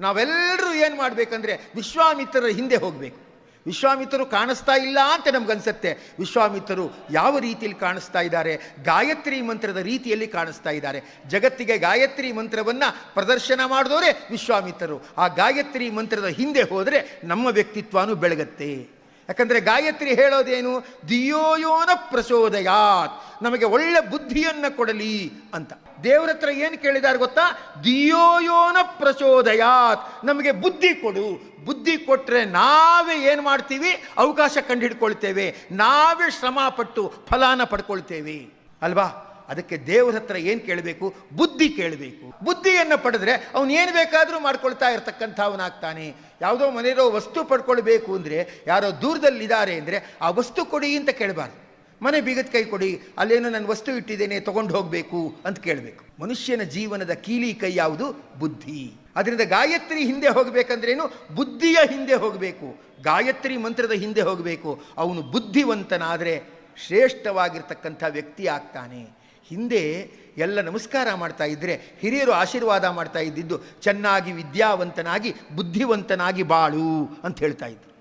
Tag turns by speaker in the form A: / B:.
A: ನಾವೆಲ್ಲರೂ ಏನು ಮಾಡಬೇಕಂದ್ರೆ ವಿಶ್ವಾಮಿತ್ರರ ಹಿಂದೆ ಹೋಗಬೇಕು. ವಿಶ್ವಾಮಿತ್ರರು ಕಾಣಿಸ್ತಾ ಇಲ್ಲ ಅಂತ ನಮಗನ್ಸುತ್ತೆ. ವಿಶ್ವಾಮಿತ್ರರು ಯಾವ ರೀತಿಯಲ್ಲಿ ಕಾಣಿಸ್ತಾ ಇದ್ದಾರೆ? ಗಾಯತ್ರಿ ಮಂತ್ರದ ರೀತಿಯಲ್ಲಿ ಕಾಣಿಸ್ತಾ ಇದ್ದಾರೆ. ಜಗತ್ತಿಗೆ ಗಾಯತ್ರಿ ಮಂತ್ರವನ್ನು ಪ್ರದರ್ಶನ ಮಾಡಿದವರೇ ವಿಶ್ವಾಮಿತ್ರರು. ಆ ಗಾಯತ್ರಿ ಮಂತ್ರದ ಹಿಂದೆ ಹೋದರೆ ನಮ್ಮ ವ್ಯಕ್ತಿತ್ವನೂ ಬೆಳಗತ್ತೆ. ಯಾಕಂದರೆ ಗಾಯತ್ರಿ ಹೇಳೋದೇನು? ಧಿಯೋಯೋನ ಪ್ರಚೋದಯಾತ್, ನಮಗೆ ಒಳ್ಳೆ ಬುದ್ಧಿಯನ್ನು ಕೊಡಲಿ ಅಂತ. ದೇವರ ಹತ್ರ ಏನು ಕೇಳಿದ್ದಾರೆ ಗೊತ್ತಾ? ಧಿಯೋಯೋನ ಪ್ರಚೋದಯಾತ್, ನಮಗೆ ಬುದ್ಧಿ ಕೊಡು. ಬುದ್ಧಿ ಕೊಟ್ಟರೆ ನಾವೇ ಏನು ಮಾಡ್ತೀವಿ? ಅವಕಾಶ ಕಂಡುಹಿಡ್ಕೊಳ್ತೇವೆ, ನಾವೇ ಶ್ರಮ ಪಟ್ಟು ಫಲಾನ ಪಡ್ಕೊಳ್ತೇವೆ ಅಲ್ವಾ? ಅದಕ್ಕೆ ದೇವರ ಹತ್ರ ಏನು ಕೇಳಬೇಕು? ಬುದ್ಧಿ ಕೇಳಬೇಕು. ಬುದ್ಧಿಯನ್ನು ಪಡೆದ್ರೆ ಅವನು ಏನು ಬೇಕಾದರೂ ಮಾಡ್ಕೊಳ್ತಾ ಇರ್ತಕ್ಕಂಥವನಾಗ್ತಾನೆ. ಯಾವುದೋ ಮನೆಯೋ ವಸ್ತು ಪಡ್ಕೊಳ್ಬೇಕು ಅಂದರೆ, ಯಾರೋ ದೂರದಲ್ಲಿದ್ದಾರೆ ಅಂದರೆ ಆ ವಸ್ತು ಕೊಡಿ ಅಂತ ಕೇಳಬಾರ್ದು. ಮನೆ ಬೀಗದ ಕೈ ಕೊಡಿ, ಅಲ್ಲೇನೋ ನನ್ನ ವಸ್ತು ಇಟ್ಟಿದ್ದೇನೆ ತೊಗೊಂಡು ಹೋಗಬೇಕು ಅಂತ ಕೇಳಬೇಕು. ಮನುಷ್ಯನ ಜೀವನದ ಕೀಲಿ ಕೈ ಯಾವುದು? ಬುದ್ಧಿ. ಅದರಿಂದ ಗಾಯತ್ರಿ ಹಿಂದೆ ಹೋಗಬೇಕಂದ್ರೇನು? ಬುದ್ಧಿಯ ಹಿಂದೆ ಹೋಗಬೇಕು, ಗಾಯತ್ರಿ ಮಂತ್ರದ ಹಿಂದೆ ಹೋಗಬೇಕು. ಅವನು ಬುದ್ಧಿವಂತನಾದರೆ ಶ್ರೇಷ್ಠವಾಗಿರ್ತಕ್ಕಂಥ ವ್ಯಕ್ತಿ ಆಗ್ತಾನೆ. ಹಿಂದೆ ಎಲ್ಲ ನಮಸ್ಕಾರ ಮಾಡ್ತಾ ಇದ್ದರೆ ಹಿರಿಯರು ಆಶೀರ್ವಾದ ಮಾಡ್ತಾ ಇದ್ದಿದ್ದು, ಚೆನ್ನಾಗಿ ವಿದ್ಯಾವಂತನಾಗಿ ಬುದ್ಧಿವಂತನಾಗಿ ಬಾಳು ಅಂತ ಹೇಳ್ತಾ ಇದ್ರು.